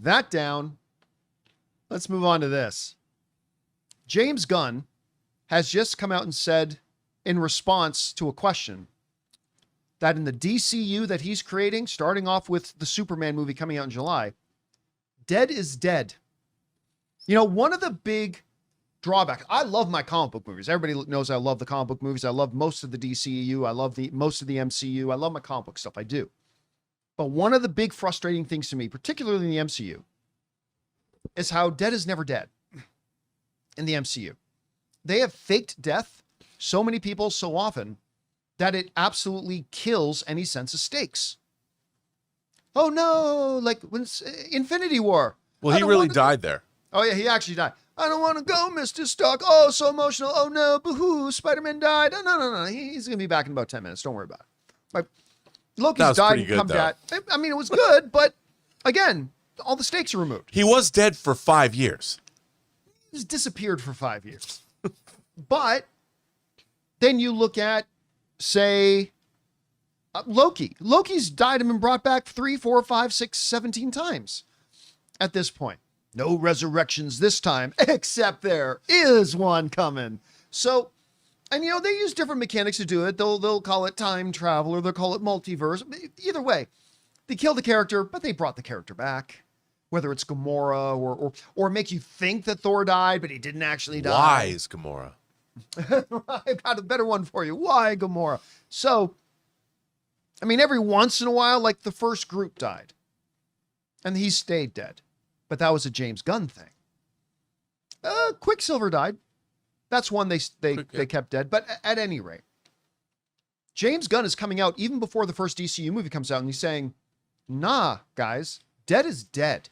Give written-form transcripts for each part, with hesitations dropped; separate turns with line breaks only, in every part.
that down, let's move on to this. James Gunn has just come out and said, in response to a question, that in the DCU that he's creating, starting off with the Superman movie coming out in July, dead is dead. You know, one of the big drawbacks, I love my comic book movies. Everybody knows I love the comic book movies. I love most of the DCU. I love most of the MCU. I love my comic book stuff. I do. But one of the big frustrating things to me, particularly in the MCU, is how dead is never dead in the MCU. They have faked death so many people so often that it absolutely kills any sense of stakes. Oh no, like when Infinity War.
Well, he really died there.
Oh yeah, he actually died. I don't want to go, Mr. Stark. Oh, so emotional. Oh no, boo-hoo, Spider-Man died. Oh, no. He's going to be back in about 10 minutes. Don't worry about it. Like, Loki's died and come back. I mean, it was good, but again, all the stakes are removed.
He was dead for 5 years.
He's disappeared for 5 years. But then you look at, say, Loki. Loki's died and been brought back 3, 4, 5, 6, 17 times at this point. No resurrections this time, except there is one coming. So, and you know, they use different mechanics to do it. They'll call it time travel or they'll call it multiverse. Either way, they kill the character, but they brought the character back. Whether it's Gamora or make you think that Thor died, but he didn't actually die.
Why is Gamora?
I've got a better one for you. Why Gamora? So, I mean, every once in a while, like the first Groot died. And he stayed dead. But that was a James Gunn thing. Quicksilver died. That's one they kept dead. But at any rate, James Gunn is coming out even before the first DCU movie comes out, and he's saying, nah, guys, dead is dead.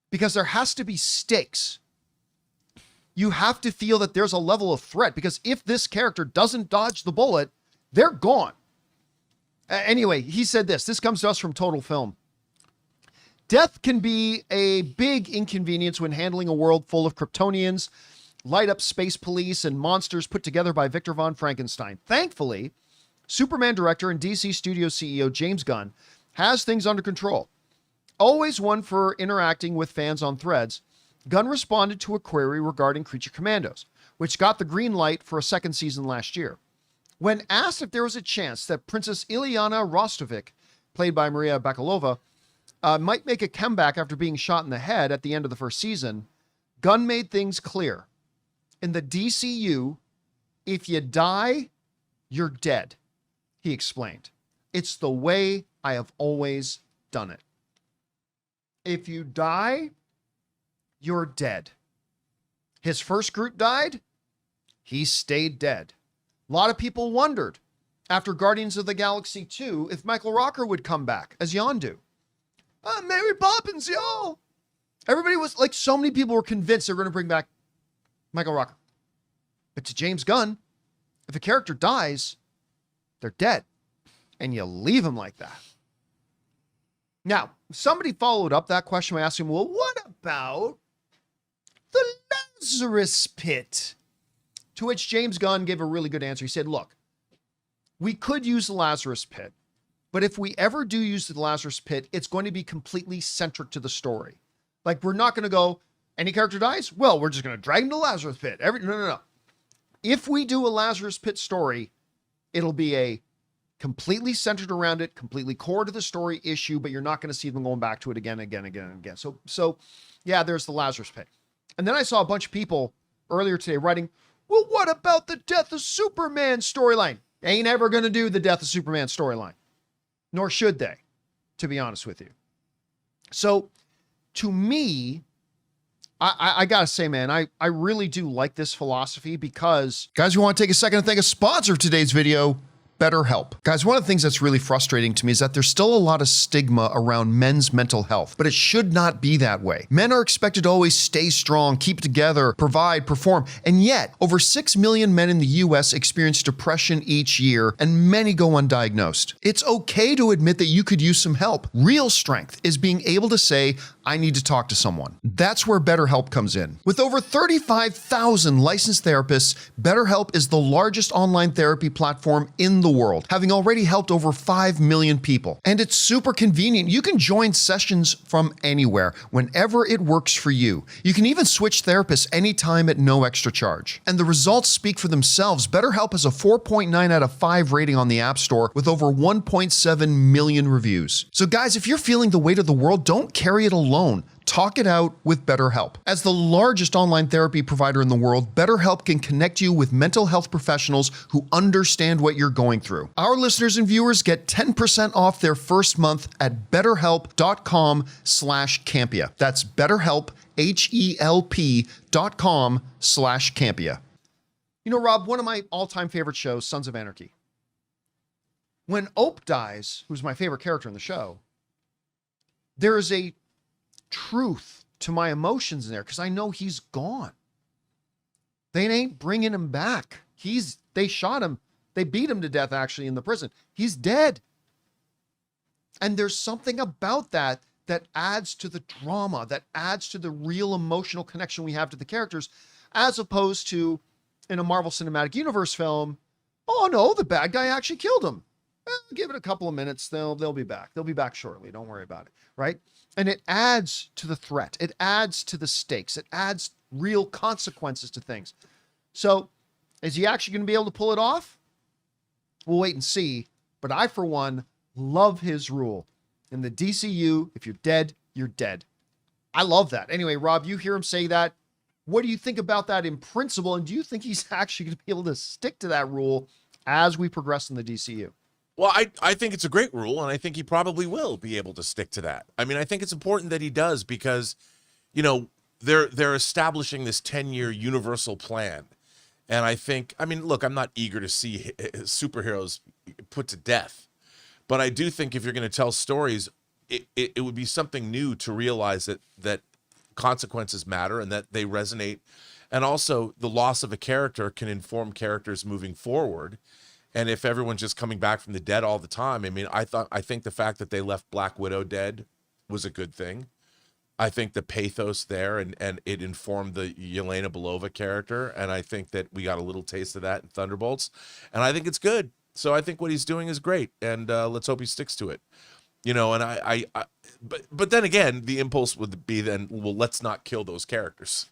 Because there has to be stakes. You have to feel that there's a level of threat, because if this character doesn't dodge the bullet, they're gone. Anyway, he said this. This comes to us from Total Film. Death can be a big inconvenience when handling a world full of Kryptonians, light-up space police, and monsters put together by Victor von Frankenstein. Thankfully, Superman director and DC Studios CEO James Gunn has things under control. Always one for interacting with fans on threads, Gunn responded to a query regarding Creature Commandos, which got the green light for a second season last year. When asked if there was a chance that Princess Ilyana Rostovich, played by Maria Bakalova, might make a comeback after being shot in the head at the end of the first season, Gunn made things clear. In the DCU, if you die, you're dead, he explained. It's the way I have always done it. If you die, you're dead. His first Groot died, he stayed dead. A lot of people wondered, after Guardians of the Galaxy 2, if Michael Rooker would come back as Yondu. Mary Poppins, y'all. Everybody was like, so many people were convinced they were going to bring back Michael Rooker. But to James Gunn, if a character dies, they're dead. And you leave them like that. Now, somebody followed up that question by asking, well, what about the Lazarus Pit? To which James Gunn gave a really good answer. He said, look, we could use the Lazarus Pit, but if we ever do use the Lazarus Pit, it's going to be completely centric to the story. Like, we're not going to go, any character dies? Well, we're just going to drag him to the Lazarus Pit. No. If we do a Lazarus Pit story, it'll be a completely centered around it, completely core to the story issue, but you're not going to see them going back to it again. So yeah, there's the Lazarus Pit. And then I saw a bunch of people earlier today writing, well, what about the Death of Superman storyline? Ain't ever going to do the Death of Superman storyline. Nor should they, to be honest with you. So, to me, I got to say, man, I really do like this philosophy because, guys, we want to take a second to thank a sponsor of today's video, BetterHelp. Guys, one of the things that's really frustrating to me is that there's still a lot of stigma around men's mental health, but it should not be that way. Men are expected to always stay strong, keep it together, provide, perform, and yet over 6 million men in the US experience depression each year, and many go undiagnosed. It's okay to admit that you could use some help. Real strength is being able to say, I need to talk to someone. That's where BetterHelp comes in. With over 35,000 licensed therapists, BetterHelp is the largest online therapy platform in the the world, having already helped over 5 million people. And it's super convenient. You can join sessions from anywhere, whenever it works for you. You can even switch therapists anytime at no extra charge. And the results speak for themselves. BetterHelp has a 4.9 out of 5 rating on the App Store with over 1.7 million reviews. So guys, if you're feeling the weight of the world, don't carry it alone. Talk it out with BetterHelp. As the largest online therapy provider in the world, BetterHelp can connect you with mental health professionals who understand what you're going through. Our listeners and viewers get 10% off their first month at betterhelp.com/Campea. That's BetterHelp, HELP.com/Campea. You know, Rob, one of my all-time favorite shows, Sons of Anarchy. When Ope dies, who's my favorite character in the show, there is a truth to my emotions in there because I know he's gone. They ain't bringing him back. They shot him. They beat him to death actually in the prison. He's dead. And there's something about that adds to the drama, that adds to the real emotional connection we have to the characters, as opposed to in a Marvel Cinematic Universe film, oh no, the bad guy actually killed him. Give it a couple of minutes. They'll be back. They'll be back shortly. Don't worry about it. Right. And it adds to the threat. It adds to the stakes. It adds real consequences to things. So is he actually going to be able to pull it off? We'll wait and see. But I, for one, love his rule. In the DCU, if you're dead, you're dead. I love that. Anyway, Rob, you hear him say that. What do you think about that in principle? And do you think he's actually going to be able to stick to that rule as we progress in the DCU?
Well, I think it's a great rule, and I think he probably will be able to stick to that. I mean, I think it's important that he does because, you know, they're establishing this 10-year universal plan. And I think, I mean, look, I'm not eager to see superheroes put to death. But I do think if you're going to tell stories, it would be something new to realize that consequences matter and that they resonate. And also the loss of a character can inform characters moving forward. And if everyone's just coming back from the dead all the time, I mean, I think the fact that they left Black Widow dead was a good thing. I think the pathos there and it informed the Yelena Belova character. And I think that we got a little taste of that in Thunderbolts. And I think it's good. So I think what he's doing is great. And let's hope he sticks to it. You know, and but then again, the impulse would be then, well, let's not kill those characters.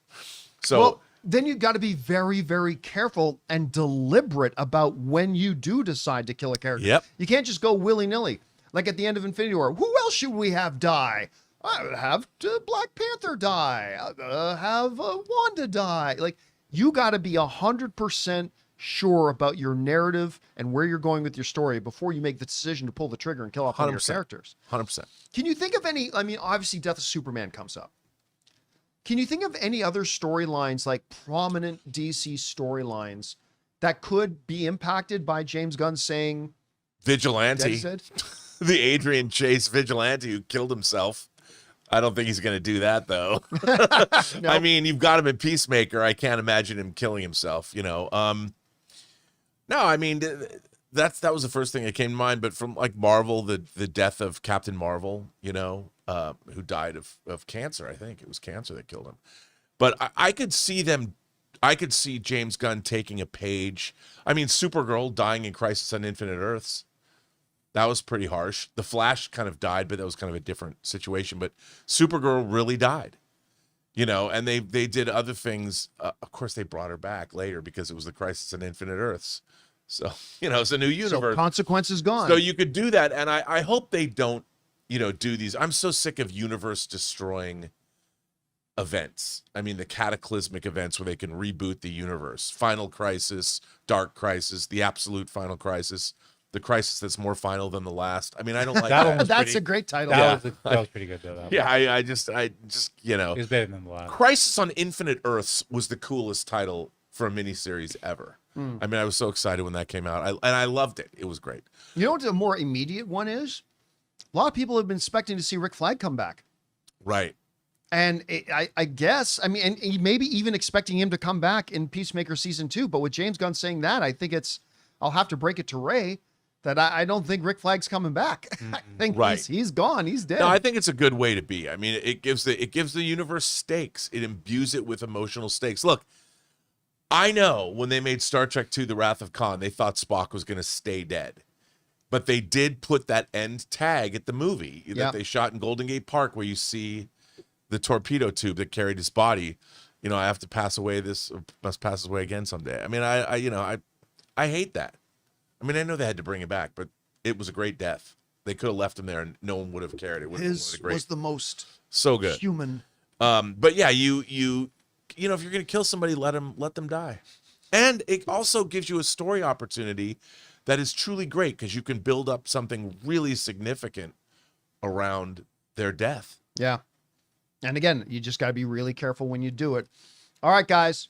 So.
Well, then you've got to be very, very careful and deliberate about when you do decide to kill a character.
Yep.
You can't just go willy-nilly. Like at the end of Infinity War, who else should we have die? I would have Black Panther die. Have Wanda die. Like, you got to be 100% sure about your narrative and where you're going with your story before you make the decision to pull the trigger and kill off one of your characters.
100%.
Can you think of any, I mean, obviously Death of Superman comes up. Can you think of any other storylines, like prominent DC storylines, that could be impacted by James Gunn saying
Vigilante, the Adrian Chase vigilante who killed himself? I don't think he's going to do that, though.
No.
I mean, you've got him in Peacemaker. I can't imagine him killing himself, you know. No, I mean, that was the first thing that came to mind. But from like Marvel, the death of Captain Marvel, you know, who died of cancer. I think it was cancer that killed him. But I could see James Gunn taking a page. I mean, Supergirl dying in Crisis on Infinite Earths. That was pretty harsh. The Flash kind of died, but that was kind of a different situation. But Supergirl really died, you know, and they did other things. Of course, they brought her back later because it was the Crisis on Infinite Earths. So, you know, it's a new universe.
So consequences gone.
So you could do that. And I hope they don't, you know, do these. I'm so sick of universe destroying events. I mean, the cataclysmic events where they can reboot the universe. Final Crisis, Dark Crisis, the absolute Final Crisis. The crisis that's more final than the last. I mean, I don't like that.
That's a great title.
That was pretty good, though.
Yeah, I just, you know.
It was better than the last.
Crisis on Infinite Earths was the coolest title for a miniseries ever. I mean, I was so excited when that came out. And I loved it. It was great.
You know what the more immediate one is? A lot of people have been expecting to see Rick Flag come back.
Right.
And I guess, I mean, and maybe even expecting him to come back in Peacemaker Season 2. But with James Gunn saying that, I think I'll have to break it to Ray that I don't think Rick Flag's coming back. I think he's gone. He's dead.
No, I think it's a good way to be. I mean, it gives the universe stakes. It imbues it with emotional stakes. Look, I know when they made Star Trek II: The Wrath of Khan, they thought Spock was going to stay dead. But they did put that end tag at the movie that they shot in Golden Gate Park, where you see the torpedo tube that carried his body. You know, I have to pass away. This must pass away again someday. I mean, I hate that. I mean, I know they had to bring it back, but it was a great death. They could have left him there, and no one would have cared. It would have been great.
Was the most
so good
human.
But yeah, you know, if you're gonna kill somebody, let them die. And it also gives you a story opportunity that is truly great, because you can build up something really significant around their death.
Yeah. And again, you just got to be really careful when you do it. All right, guys.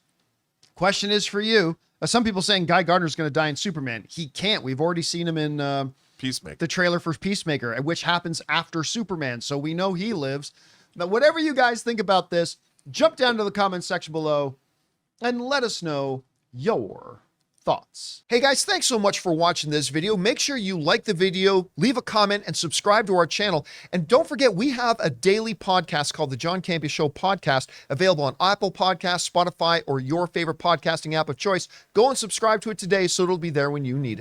Question is for you. Some people saying Guy Gardner's going to die in Superman. He can't. We've already seen him in
Peacemaker,
the trailer for Peacemaker, which happens after Superman. So we know he lives. Now, whatever you guys think about this, jump down to the comments section below and let us know your thoughts. Hey guys, thanks so much for watching this video. Make sure you like the video, leave a comment, and subscribe to our channel. And don't forget, we have a daily podcast called the John Campea Show podcast, available on Apple Podcasts, Spotify, or your favorite podcasting app of choice. Go and subscribe to it today so it'll be there when you need it.